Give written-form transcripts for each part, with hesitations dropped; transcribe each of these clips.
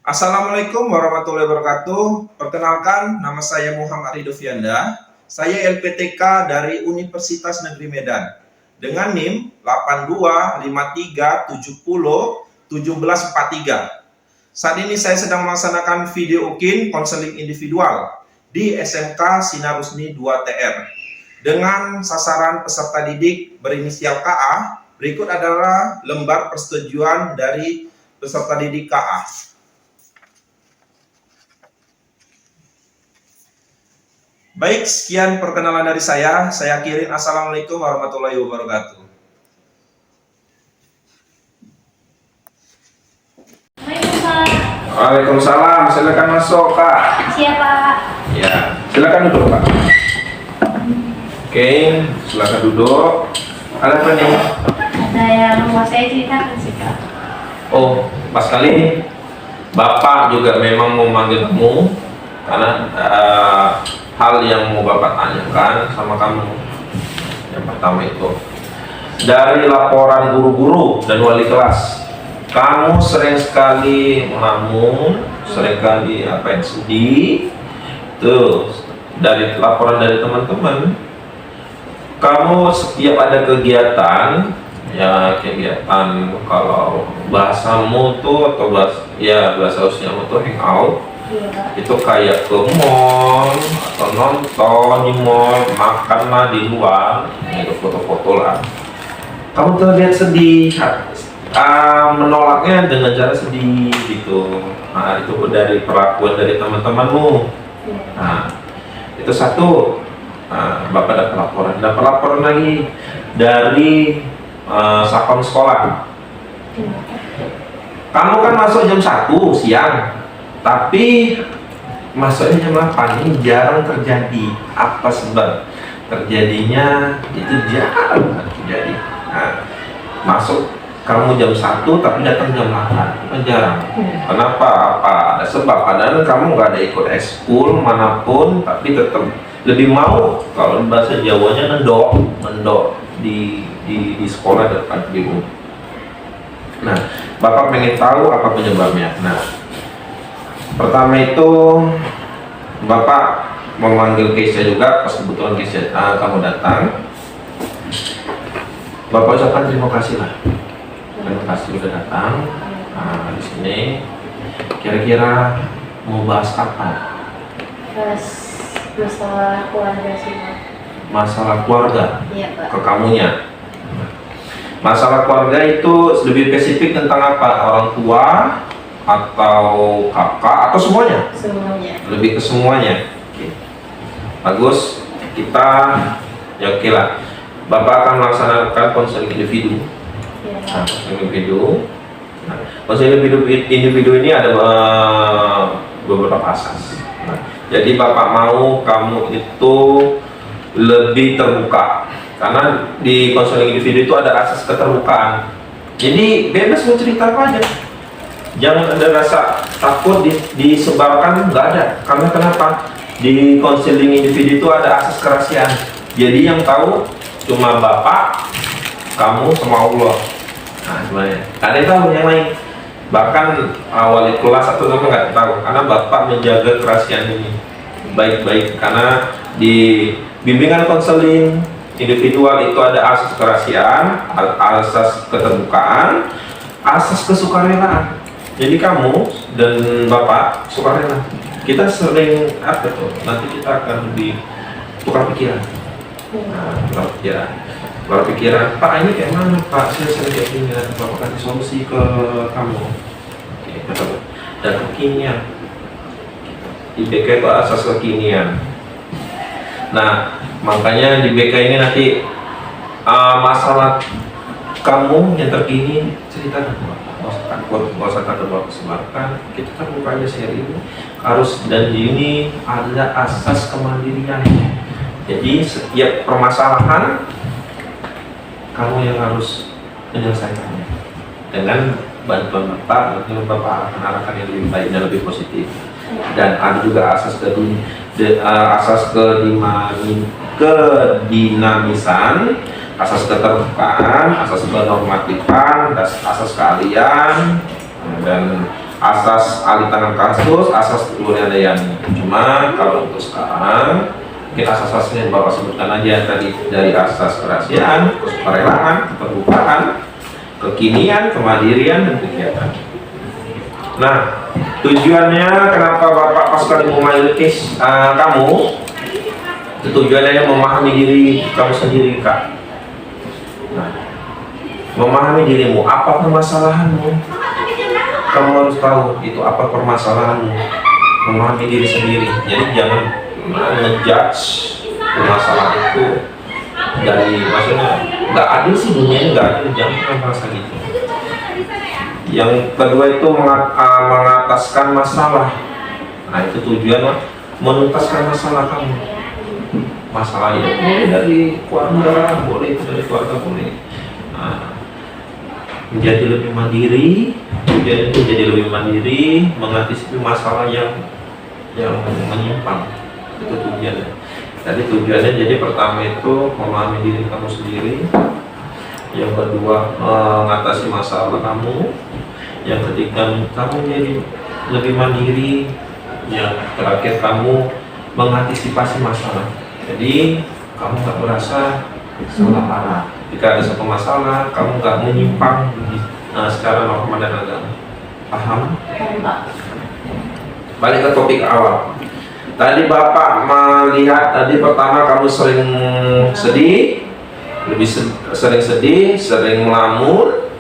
Assalamualaikum warahmatullahi wabarakatuh. Perkenalkan, nama saya Muhammad Ridho Fianda. Saya LPTK dari Universitas Negeri Medan dengan NIM 8253701743. Saat ini saya sedang melaksanakan video UKIN konseling individual di SMK Sinar Husni 2TR dengan sasaran peserta didik berinisial KA. Berikut adalah lembar persetujuan dari peserta didik KA. Baik, sekian perkenalan dari saya. Saya akhirin. Assalamualaikum warahmatullahi wabarakatuh. Waalaikumsalam. Silakan masuk, Kak. Siapa? Ya, silakan duduk, Kak. Oke, silakan duduk. Ada apa nih? Ada yang mau saya ceritakan sih, Kak. Oh, pas kali Bapak juga memang mau manggil kamu karena hal yang mau Bapak tanyakan sama kamu. Yang pertama itu dari laporan guru-guru dan wali kelas, kamu sering sekali melamun, sering kali sedih. Tuh, dari laporan dari teman-teman, kamu setiap ada kegiatan, ya kegiatan kalau bahasamu tuh atau bahasa usiamu tuh hangout, itu kayak ke mall atau nonton di mall, makan lah di luar, itu foto-foto lah. Kamu terlihat sedih, menolaknya dengan cara sedih gitu. Nah, itu dari perlakuan dari teman-temanmu. Nah, itu satu. Nah, Bapak dapat laporan lagi dari satpam sekolah. Kamu kan masuk jam 1 siang, tapi masuknya jam 8. Ini jarang terjadi. Apa sebab terjadinya? Itu jarang terjadi. Nah, masuk kamu jam 1 tapi datang jam 8. Itu jarang. Kenapa? Apa ada sebab? Padahal kamu nggak ada ikut ekskul manapun, tapi tetap lebih mau, kalau bahasa Jawanya mendok di sekolah depan ibu. Nah, Bapak pengen tahu apa penyebabnya. Nah, pertama itu Bapak memanggil Keisha juga, pas kebetulan Keisha kamu datang. Bapak ucapkan terima kasih lah. Terima kasih sudah datang. Nah, di sini kira-kira mau bahas apa? Masalah keluarga sih, Pak. Masalah keluarga? Iya, Pak. Ke kamunya. Masalah keluarga itu lebih spesifik tentang apa? Orang tua atau kakak atau semuanya? Semuanya. Lebih ke semuanya. Oke. Bagus. Kita ya oke lah. Bapak akan melaksanakan konseling individu. Iya. Nah, konseling individu. Nah, konseling individu ini ada beberapa asas. Nah, jadi Bapak mau kamu itu lebih terbuka, karena di konseling individu itu ada asas keterbukaan. Jadi bebas mau cerita apa aja, jangan ada rasa takut disebarkan, nggak ada. Karena kenapa? Di konseling individu itu ada asas kerahasiaan. Jadi yang tahu cuma Bapak, kamu, sama Allah. Nah, sebenarnya ada yang tahu yang lain. Bahkan wali kelas atau teman nggak tahu, karena Bapak menjaga kerahasiaan ini baik-baik. Karena di bimbingan konseling individual itu ada asas kerahasiaan, asas keterbukaan, asas kesukarelaan. Jadi kamu dan Bapak sukarela. Kita sering apa tuh? Nanti kita akan lebih tukar pikiran. Nah, tukar pikiran. Pak, ini kayak mana Pak? Saya sering kayak gini. Bapak kasih solusi ke kamu. Oke, betul. Dan kekinian. Di BK itu asas kekinian. Nah, makanya di BK ini nanti masalah kamu yang terkini ceritakan. Nggak usah takut bahwa sebarkan. Kita kan bukannya serius. Harus, dan di ini ada asas kemandirian. Jadi setiap permasalahan kamu yang harus menyelesaikannya dengan bantuan Bapak, arahkan yang lebih baik dan lebih positif. Dan ada juga asas kedinamisan, asas keterbukaan, asas kenormatifan, asas keahlian, dan asas alih tangan kasus, asas Wulandayani. Cuma kalau untuk sekarang mungkin asas-asasnya yang Bapak sebutkan aja tadi, dari asas kerahasiaan, kesukarelaan, keterbukaan, kekinian, kemandirian, dan kegiatan. Nah, tujuannya kenapa Bapak pas kali memulai case kamu, tujuannya memahami diri kamu sendiri, Kak. Nah, memahami dirimu, apa permasalahanmu, kamu harus tahu itu apa permasalahanmu, memahami diri sendiri. Jadi jangan ngejudge permasalahan itu dari, maksudnya nggak adil sih, dunia ini nggak adil, jangan merasa gitu. Yang kedua itu mengataskan masalah. Nah, itu tujuan menuntaskan masalah kamu. Masalah itu boleh dari keluarga, boleh itu dari keluarga, boleh. Nah, menjadi lebih mandiri, tujuan itu jadi lebih mandiri, mengantisipasi masalah yang menyimpang. Itu tujuannya. Jadi tujuannya, jadi pertama itu memahami diri kamu sendiri, yang kedua mengatasi masalah kamu, yang ketiga kamu jadi lebih mandiri, yang terakhir kamu mengantisipasi masalah. Jadi kamu nggak merasa salah arah. Jika ada satu masalah, kamu nggak menyimpang secara norma dan agama. Paham? Balik ke topik awal. Tadi Bapak melihat, tadi pertama kamu sering sedih, sering sedih, sering melamun,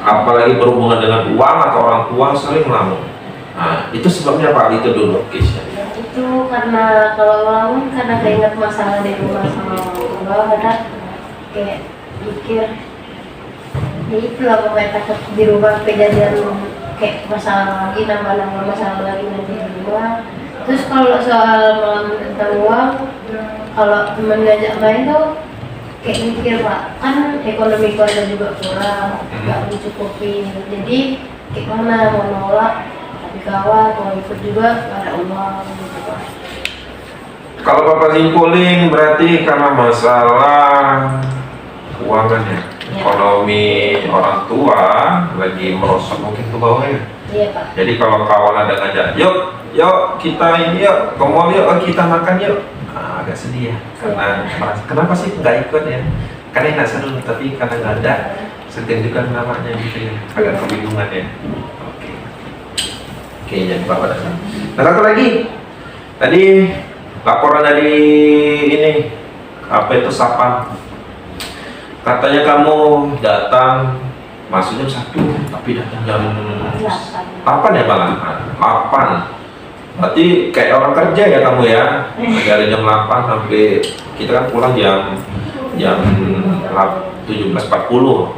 apalagi berhubungan dengan uang atau orang tua, sering melamun. Nah, itu sebabnya Pak, itu dulu kisahnya. Itu karena kalau ngelamun karena keinget masalah di rumah sama orang tua, kadang kayak mikir ya itulah pokoknya takut di rumah kejadian kayak masalah lagi, nambah-nambah masalah lagi nanti di rumah. Terus kalau soal melamun tentang uang, kalau teman ngajak main tuh kayak mikir Pak, kan ekonomi keluarga juga kurang, nggak mencukupi, jadi kayak mana mau nolak, tapi kawan mau ikut juga nggak ada uang gitu Pak. Kalau Bapak simpulin berarti karena masalah keuangan ya, ekonomi orang tua lagi merosot mungkin ke bawah ya. Iya Pak. Jadi kalau kawan ada ngajak, yuk kita ini yuk, ke mall yuk, kita makan yuk. Nah, agak sedih ya, karena kenapa sih nggak ikut ya? Karena enak seru, tapi karena nggak ada, sedih juga namanya gitu ya, agak kebingungan ya. Oke, jadi Bapak datang. Nah, satu lagi, tadi laporan dari ini, apa itu Sapan, katanya kamu datang masuk jam 1, tapi datang jam 8 ya malam, 8. Berarti kayak orang kerja ya kamu ya, dari jam 8 sampai kita kan pulang jam 17.40,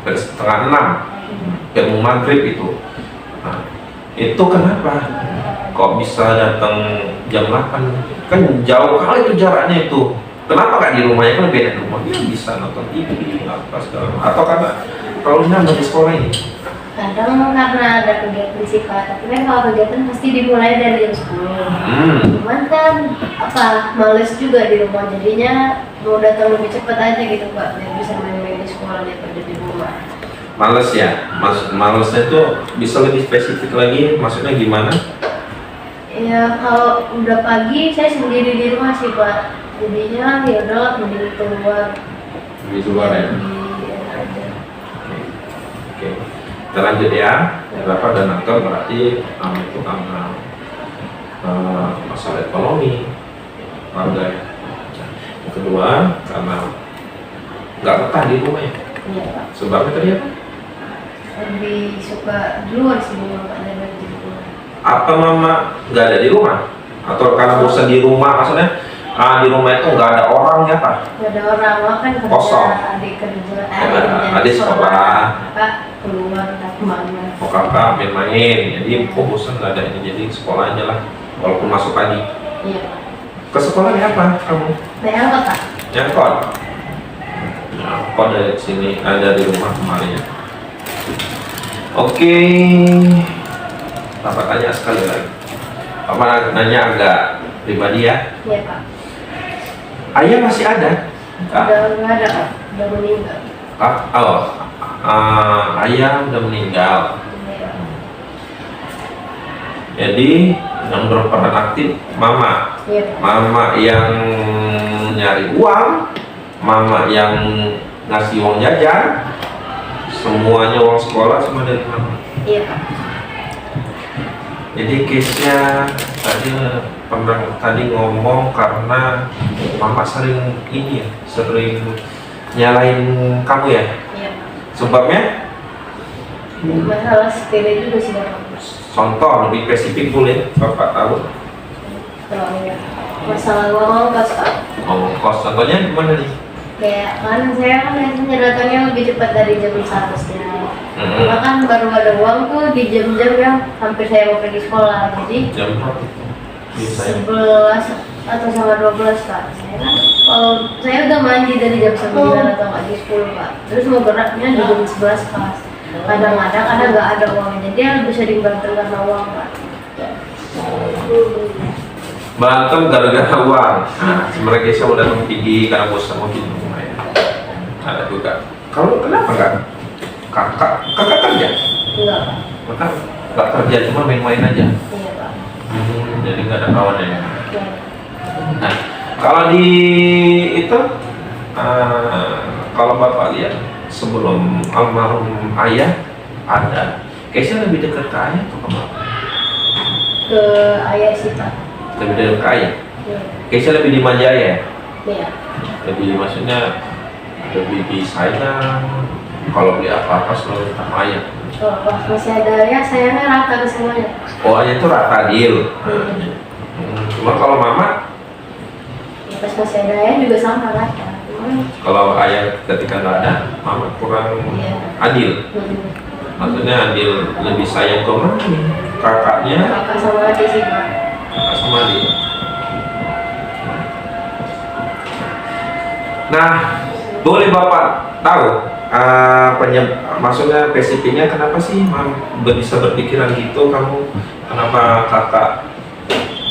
dari setengah 6, jam maghrib itu. Nah, itu kenapa? Kok bisa datang jam 8? Kan jauh kali itu jaraknya itu. Kenapa nggak di rumahnya? Kan lebih enak di rumah, dia bisa nonton TV, apa segala macam. Atau karena kalau nyaman di sekolah ini? Kadang karena ada kegiatan sih Pak, tapi kan kalau kegiatan pasti dimulai dari jam 10. Cuman kan males juga di rumah, jadinya mau datang lebih cepat aja gitu Pak, biar bisa main-main di sekolah daripada di rumah. Males ya? Malesnya itu bisa lebih spesifik lagi, maksudnya gimana? Ya kalau udah pagi saya sendiri di rumah sih Pak, jadinya ya udah mending keluar. Di luar ya? Oke. Kita lanjut ya. Bapak dan aktor berarti itu karena masalah ekonomi keluarga ya. Yang kedua karena nggak betah di rumah ya. Iya Pak. Sebabnya tadi apa? Lebih suka di luar sih Pak daripada di rumah. Apa mama nggak ada di rumah? Atau karena bosan di rumah, maksudnya di rumah itu nggak ada orangnya Pak? Nggak ada orang, kan kerja, Kosong. adik kerja, Adik sekolah. Kakak keluar, entah kemana. Oh kakak main-main, jadi bosan nggak ada ini, jadi sekolah aja lah, walaupun masuk pagi. Iya. Ke sekolahnya apa kamu? Naik angkot Pak? Nyangkot. Nyangkot dari sini, dari rumah kemarin ya. Oke. Bapak tanya sekali lagi. Bapak nanya agak pribadi ya. Iya Pak. Ayah masih ada? Udah nggak ada Pak, udah meninggal. Ayah udah meninggal. Iya. Jadi yang berperan aktif mama. Iya, Pak. Mama yang nyari uang, mama yang ngasih uang jajan, semuanya uang sekolah semua dari mama. Iya, Pak. Jadi case-nya tadi ngomong karena mama sering ini ya, sering nyalain kamu ya. Iya, Pak. Sebabnya Masalah sepele juga sih, Pak. contoh lebih spesifik boleh Bapak tahu? Kalau ya, masalah uang ongkos, Pak. Oh, kos contohnya gimana nih? Kayak kan saya kan biasanya datangnya lebih cepat dari jam seharusnya. Hmm. Bahkan baru ada uang tuh di jam-jam yang hampir saya mau pergi sekolah. Jadi Jam berapa? Biasanya 11 atau sama 12, Pak. Saya kan kalau saya udah mandi dari jam 9 atau pagi 10, Pak. Terus mau geraknya di jam 11 pas. Kadang-kadang ada nggak ada uangnya. Jadi yang bisa dibantu karena uang, Pak. berantem gara-gara uang. Nah, sebenarnya saya udah tinggi karena bosan mungkin lumayan. Ada juga. Kalau kenapa enggak? Kakak kerja? Enggak, Pak. Maka nggak kerja cuma main-main aja. Iya, Pak. Jadi nggak ada kawan ya. Iya. Nah, kalau di itu, kalau Bapak lihat sebelum almarhum ayah ada, kayaknya lebih dekat ke ayah atau ke Bapak? Ke ayah sih, Pak. Lebih dekat ke ayah. Iya. Kayaknya lebih dimanja ya. Iya. Lebih maksudnya lebih disayang. Kalau beli apa-apa selalu minta sama ayah. Oh, pas masih ada ya, sayangnya rata ke semuanya. Oh, ayah itu rata deal. Cuma kalau mama, Ya, pas masih ada ya juga sama rata. kalau ayah ketika nggak ada, mama kurang Iya. adil. Maksudnya adil lebih sayang ke mana? Kakaknya, Kakak sama adik sih, Pak. kakak sama adik. Nah, boleh Bapak tahu maksudnya spesifiknya kenapa sih bisa berpikiran gitu kamu? Kenapa kakak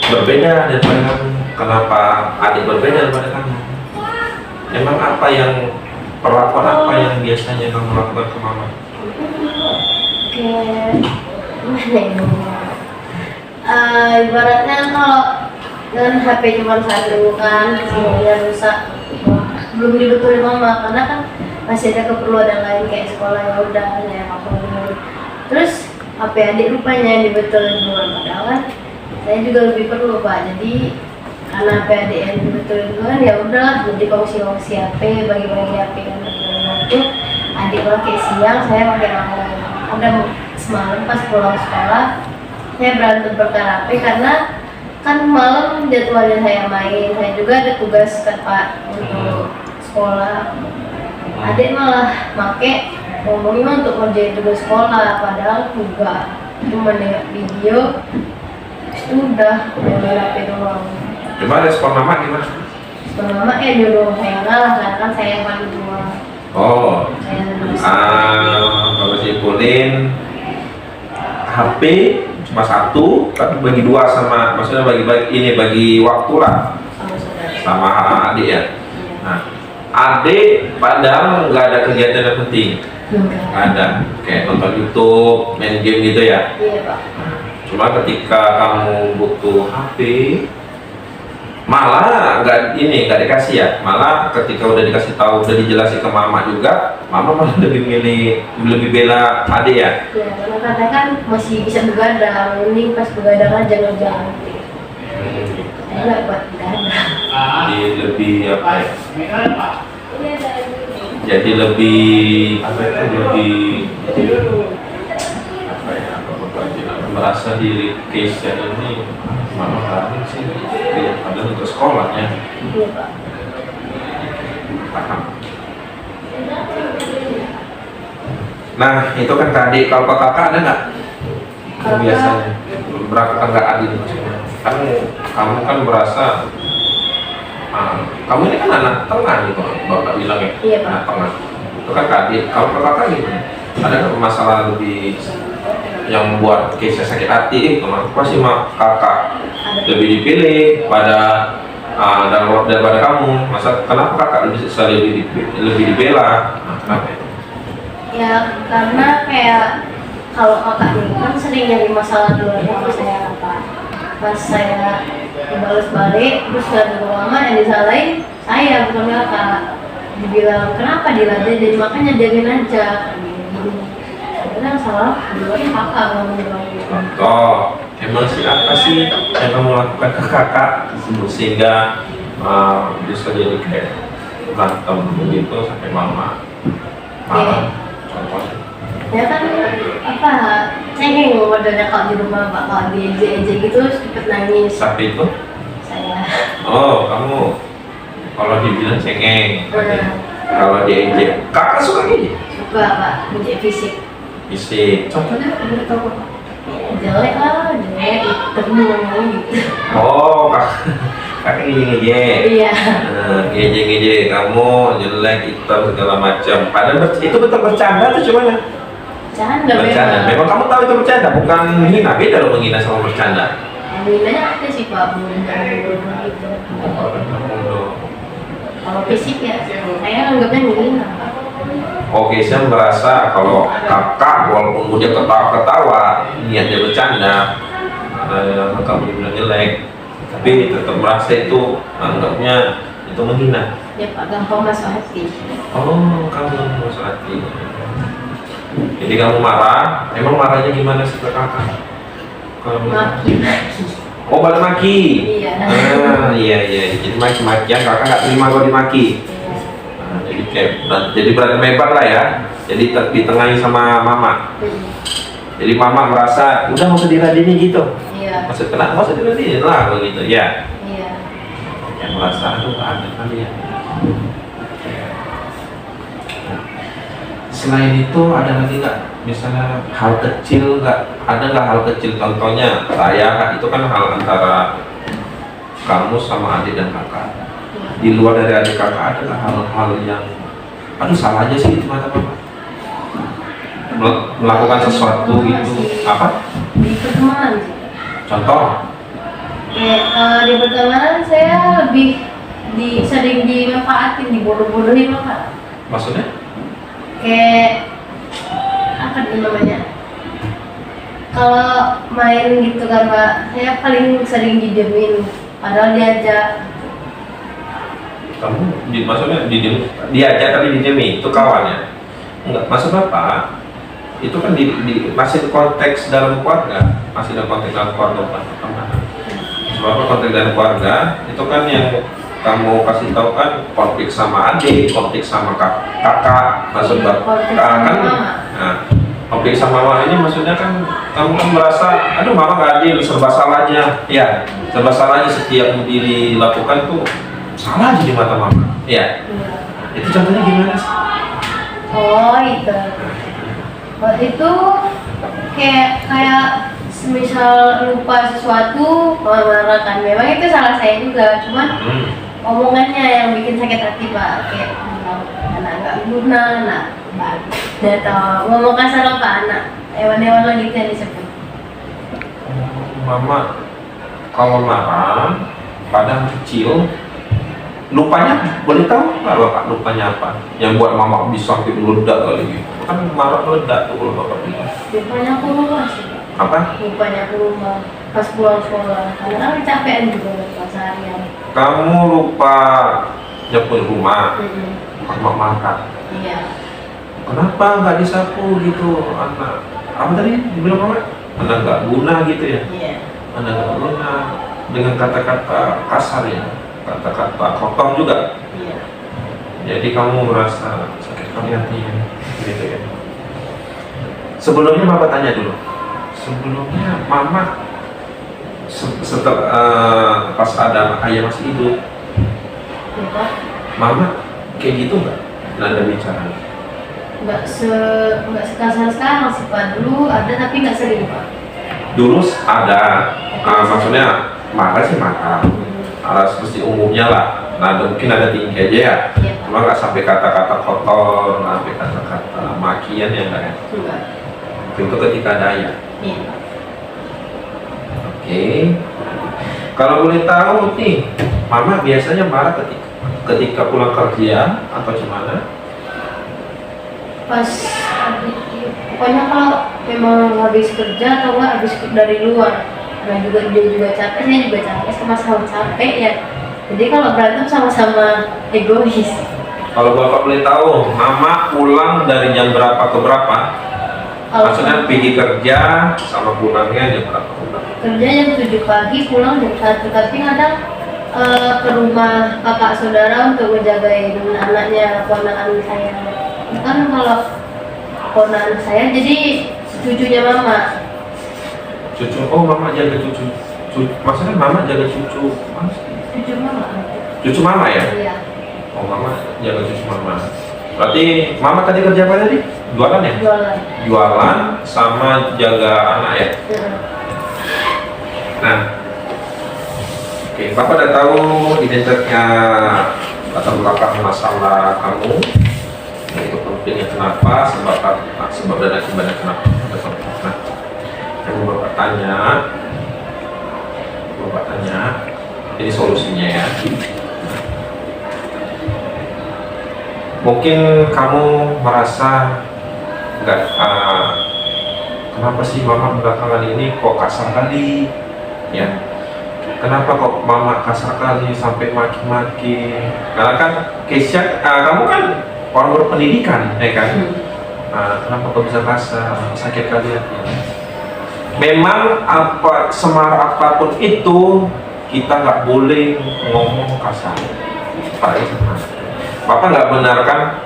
berbeda daripada kamu? Kenapa adik berbeda daripada kamu? Emang apa yang perlakuan apa yang biasanya kamu lakukan ke mama? Kayak gimana ya? Ibaratnya kalau dengan HP cuma satu kan, semuanya rusak, belum dibetulin mama karena kan masih ada keperluan yang lain kayak sekolah, ya udah ya aku dulu. Terus HP adik rupanya yang dibetulin duluan, padahal kan saya juga lebih perlu, Pak. Jadi karena HP adik yang dibetulin duluan, ya udahlah, jadi kongsi HP, bagi-bagi HP kan itu adik pakai siang, saya pakai malam. Ada semalam pas pulang sekolah saya berantem perkara HP karena kan malam jadwalnya saya main, saya juga ada tugas kan, Pak, untuk sekolah. Adik malah make ngomongnya untuk ngerjain tugas sekolah, padahal enggak, cuma nengok video udah main HP doang. Coba respon mama gimana? Mama nyuruh saya ngalah karena kan saya yang paling tua. Oh, Saya lulus. kalau simpulin HP cuma satu, tapi bagi dua sama, maksudnya bagi waktu lah Sama saudara. sama adik ya. Iya. Nah, adik padahal nggak ada kegiatan yang penting, Enggak. nggak ada, kayak nonton YouTube, main game gitu ya. Iya, Pak. Cuma ketika kamu butuh HP, malah nggak dikasih ya. Malah ketika udah dikasih tahu, udah dijelasin ke mama juga, mama malah lebih bela adik ya. Ya, karena kadang kan masih bisa begadang, mending pas begadang aja ngerjain. Saya nggak buat begadang. Jadi lebih apa ya? Jadi lebih apa ya, merasa diri case ini mama kami sih ada untuk sekolahnya. Iya, Pak. Paham. Nah, itu kan tadi. Kalau ke kakak ada nggak? Kakak- Biasanya berapa nggak adil maksudnya? Kan kamu kan berasa kamu ini kan anak tengah gitu, bapak bilang ya. Iya, Pak. Anak tengah. Itu kan adik. Kalau ke kakak gimana? Ada nggak masalah lebih yang buat case sakit hati? Kenapa sih kakak Ada. lebih dipilih daripada kamu? Masa kenapa kakak lebih dibela? Nah, kenapa? Ya karena kayak kalau kakak ini kan sering nyari masalah dulu sama saya, apa pas saya dibalas balik terus nggak terlalu lama yang disalahin saya bukan kakak. Dibilang kenapa diladeni, jadi makanya jagain aja gini. Sebenarnya salah duluan kakak ngomong gitu. Contoh, emang sih apa sih yang kamu lakukan ke kakak sehingga bisa jadi kayak berantem begitu sampai mama marah? Contohnya. Ya kan apa cengeng modelnya kalau di rumah pak, kalau di eje gitu cepet nangis. Siapa itu? Saya. Oh, kamu kalau dibilang cengeng, kalau diejek, kakak suka ngejek? Suka pak, ngejek fisik. Fisik. Contohnya kamu tahu apa? Jelek lah, jelek, hitam gitu. Oh, kakak ngejek. Iya. Ngejek kamu jelek, hitam segala macam. Padahal itu betul bercanda atau gimana? Bercanda. Memang kamu tahu itu bercanda, bukan menghina. Beda loh menghina sama bercanda. Menghina ada sih pak, menghina gitu. Kalau fisik ya, saya anggapnya menghina. Oke, saya merasa kalau kakak walaupun dia ketawa-ketawa, niatnya bercanda, kamu dibilang jelek, tapi tetap merasa itu anggapnya itu menghina. Ya pak, gampang masuk hati. Oh, kamu masuk hati. Jadi kamu marah, emang marahnya gimana sih ke kakak? Maki. Oh, balik maki. Iya. Iya. Jadi maki-makian kakak nggak terima kalau dimaki. Jadi kayak jadi berantem hebat lah ya. Jadi ditengahi sama mama. Jadi mama merasa udah nggak usah diladeni gitu. Iya. Maksud kenapa nggak usah diladeni lah begitu ya. Iya. Yang merasa aduh ada kali ya. Selain itu ada lagi nggak? Misalnya hal kecil nggak? Ada nggak hal kecil? Contohnya saya itu kan hal antara kamu sama adik dan kakak. Di luar dari adik kakak ada nggak hal-hal yang aduh salah aja sih di mata papa? Melakukan sesuatu gitu apa? Di pertemanan sih. Contoh? Kayak di pertemanan saya lebih sering dimanfaatin, dibodoh-bodohin loh pak. Maksudnya? Kayak apa nih namanya? Kalau main gitu kan pak, saya paling sering didiemin, padahal diajak. Kamu maksudnya diajak tapi dijamin itu kawannya? Enggak, maksud bapak itu kan masih konteks dalam keluarga, masih dalam konteks dalam keluarga bukan pertemanan. Sebab konteks dalam keluarga itu kan yang kamu kasih tahu kan konflik sama adik, konflik sama kakak, maksud bapak kan? Nah, konflik sama mama ini maksudnya kan kamu kan merasa aduh mama nggak adil, serba salahnya, ya serba salahnya setiap yang dilakukan tuh salah aja di mata mama, ya. Itu contohnya gimana sih? Oh itu. Waktu itu kayak semisal lupa sesuatu marah kan, memang itu salah saya juga, cuman omongannya yang bikin sakit hati pak, kayak anak nggak guna, anak atau ngomong kasar lah pak, anak hewan-hewan lah gitu yang disebut. Mama kalau marah padahal kecil lupanya boleh tahu nggak bapak lupanya apa yang buat mama bisa sampai meledak kali gitu? Kan marah meledak tuh kalau bapak bilang. Lupanya aku lupa sih pak. Apa? Lupanya aku lupa pas pulang sekolah, karena kecapean juga pas seharian. Kamu lupa nyapu rumah, mama makan. Iya. Kenapa nggak disapu gitu anak? Apa tadi dibilang mama? Anak nggak guna gitu ya? Iya. Anak nggak guna dengan kata-kata kasar ya, kata-kata kotor juga. Iya. Jadi kamu merasa sakit kali hatinya, gitu ya. Sebelumnya bapak tanya dulu. Sebelumnya mama setelah pas ada ayah masih hidup, Iya pak. mama kayak gitu nggak? Nada bicara? Nggak sekasar sekarang sih pak, dulu ada tapi nggak sering pak. Dulu ada, maksudnya marah sih marah, seperti umumnya lah. Nah mungkin ada tinggi aja ya, Iya, Pak. cuma nggak sampai kata-kata kotor, nggak sampai kata-kata makian ya enggak ya. Enggak. Itu ketika ada ayah. Iya. Oke. Kalau boleh tahu nih, mama biasanya marah ketika pulang kerja atau gimana? Pas pokoknya kalau memang habis kerja atau nggak habis dari luar, Nah juga dia juga capek, saya juga capek, sama-sama capek ya. Jadi kalau berantem sama-sama egois. Kalau bapak boleh tahu, mama pulang dari jam berapa ke berapa? Maksudnya pergi kerja sama pulangnya jam berapa? Kerja jam 7 pagi, pulang jam 1, tapi kadang ke rumah kakak saudara untuk menjagain anaknya, ponakan saya. Kan kalau ponakan saya jadi cucunya mama. Cucu, oh mama jaga cucu. Maksudnya mama jaga cucu, Cucu mama. cucu mama ya? Iya. Oh mama jaga cucu mama. Berarti mama tadi kerja apa tadi? Jualan ya? Jualan. Jualan sama jaga anak ya? Nah, oke, bapak udah tahu identitasnya latar belakang masalah kamu, itu konfliknya kenapa, sebab dan akibatnya kenapa. Nah, yang bapak tanya, ini solusinya ya. Mungkin kamu merasa nggak, kenapa sih mama belakangan ini kok kasar kali, ya? Kenapa kok mama kasar kali sampai maki-maki? Karena kan Keisha, kamu kan orang berpendidikan, ya kan? Kenapa kok bisa kasar, sakit kali hati? Memang semarah apapun itu kita nggak boleh ngomong kasar. Bapak nggak benarkan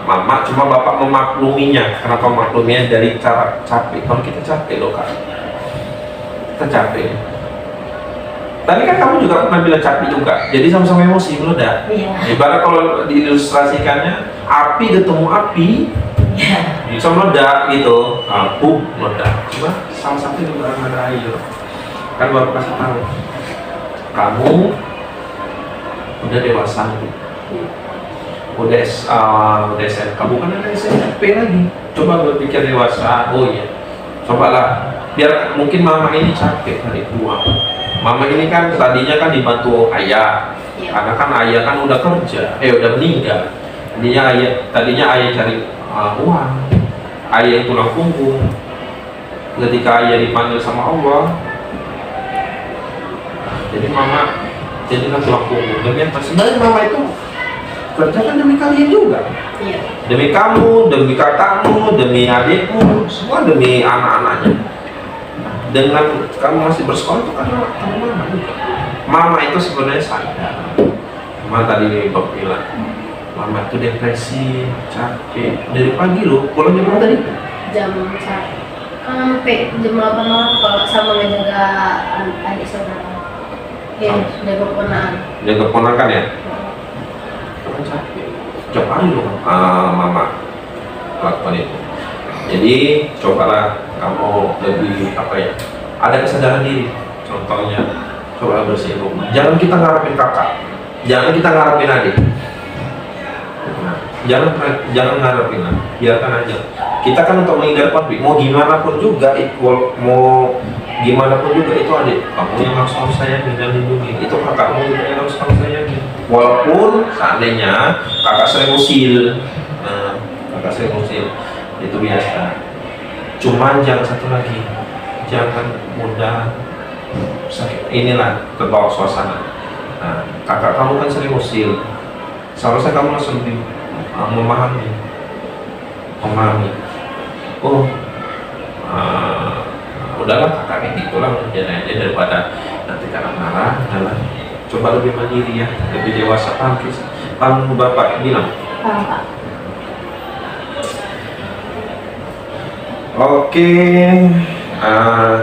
mama, cuma bapak memakluminya. Kenapa memakluminya? Dari cara capek. Kalau kita capek loh kak, kita capek. Tadi kan kamu juga pernah bilang capek juga, jadi sama-sama emosi meledak. Iya. Ibarat kalau diilustrasikannya, api ketemu api, bisa meledak gitu, meledak. Cuma salah satu juga ada air. Kan bapak kasih tahu, kamu udah dewasa nih. Udah SMK, bukan ada SMP lagi. Coba berpikir dewasa. Oh iya, cobalah. Biar mungkin mama ini capek dari tua. Mama ini kan tadinya kan dibantu ayah, karena kan ayah kan udah kerja, udah meninggal. Tadinya ayah cari uang, ayah yang tulang punggung. Ketika ayah dipanggil sama Allah, jadi mama jadilah tulang punggung. Dan sebenarnya mama itu kerja kan demi kalian juga. Iya. Demi kamu, demi kakakmu, demi adikmu, semua demi anak-anaknya. Dengan kamu masih bersekolah itu karena mama juga. Mama itu sebenarnya sadar. Mama tadi Bob bilang, mama itu depresi, capek. Dari pagi loh, pulang jam berapa tadi? Jam 1 sampai jam 8 malam kalau sama ngejaga adik saudara. Jaga keponakan. Jaga keponakan ya? Capek. Setiap hari loh mama lakukan itu. Jadi cobalah kamu lebih ada kesadaran diri. Contohnya, coba bersihin rumah. Jangan kita ngarepin kakak, jangan kita ngarepin adik. Nah, jangan ngarepin lah, biarkan aja. Kita kan untuk menghindar konflik, mau gimana pun juga itu adik kamu yang harus sayangi dan lindungi. Itu kakakmu juga yang harus kamu sayangi. Walaupun seandainya kakak sering usil, itu biasa. Cuman jangan satu lagi, jangan mudah sakit. Inilah terbawa suasana. Nah, kakak kamu kan sering usil, seharusnya kamu langsung lebih memahami. Oh, udahlah kakak kayak gitulah, jangan aja daripada nanti karena marah. Coba lebih mandiri ya, lebih dewasa. Paham bapak bilang? Paham pak. Oke,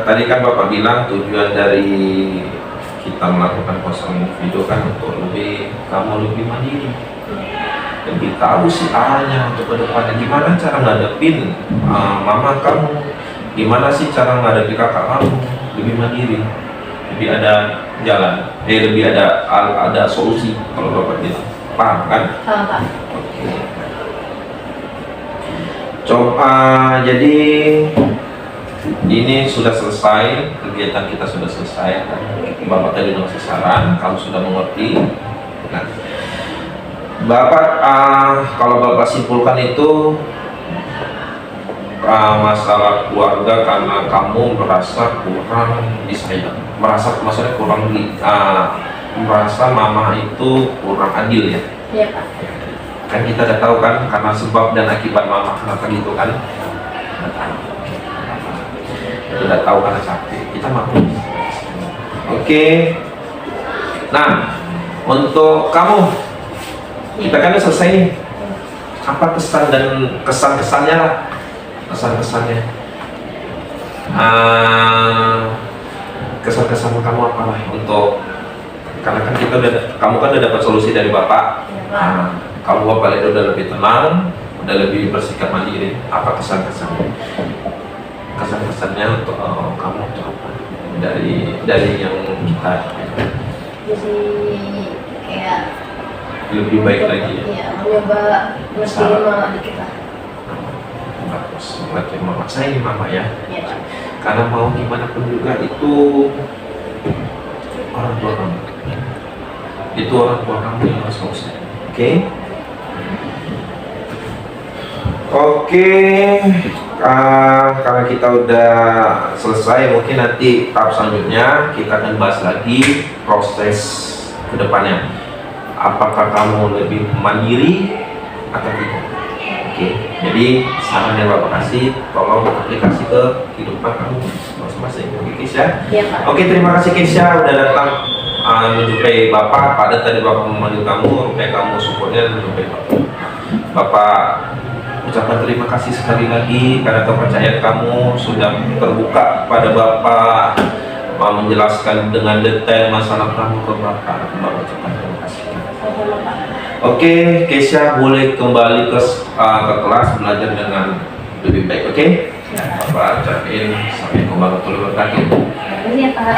tadi kan bapak bilang tujuan dari kita melakukan kosong video kan untuk kamu lebih mandiri, lebih tahu sih arahnya untuk ke depannya. Gimana cara ngadepin mama kamu, gimana sih cara ngadepin kakak kamu, lebih mandiri, lebih ada jalan, lebih ada solusi kalau bapak bilang. Paham kan? Paham pak. Oke. Coba, jadi ini sudah selesai, kegiatan kita sudah selesai. Bapak tadi udah ngasih saran, kamu sudah mengerti. Nah, bapak kalau bapak simpulkan itu, masalah keluarga karena kamu merasa kurang disayang, maksudnya merasa mama itu kurang adil ya. Iya Pak. Kan kita udah tahu kan karena sebab dan akibat mama kenapa gitu kan. Udah tahu karena sakit, kita maklum. Oke. Nah, untuk kamu, kita kan udah selesai nih. Apa kesan dan kesan-kesannya lah, kesan-kesannya. Kesan-kesan kamu apa lah untuk, karena kan kamu kan udah dapat solusi dari bapak. Kamu bapak itu udah lebih tenang, udah lebih bersikap mandiri. Apa kesan-kesannya? Kesan-kesannya untuk kamu untuk apa? Dari yang kita Jadi kayak lebih baik lagi ya. Iya, mencoba meskipun mama dikit lah. Bagus, lagi mama saya ini mama ya. Iya Pak. Karena mau gimana pun juga itu orang tua kamu. Itu orang tua kamu yang harus kamu sayang. Oke? Oke. Karena kita udah selesai, mungkin nanti tahap selanjutnya kita akan bahas lagi proses kedepannya. Apakah kamu lebih mandiri atau tidak? Oke, jadi saran yang bapak kasih, tolong aplikasi ke kehidupan kamu masing-masing. Oke Keisha? Iya Pak. Oke, terima kasih Keisha udah datang menjumpai bapak. Pada tadi bapak memanggil kamu, rupanya kamu supportnya menjumpai bapak. Bapak ucapkan terima kasih sekali lagi karena kepercayaan kamu sudah terbuka pada bapak, menjelaskan dengan detail masalah kamu ke bapak. Bapak ucapkan terima kasih. Sama-sama Pak. Oke, Keisha boleh kembali ke kelas belajar dengan lebih baik. Oke? Bapak ucapin sampai warahmatullahi wabarakatuh. Iya Pak.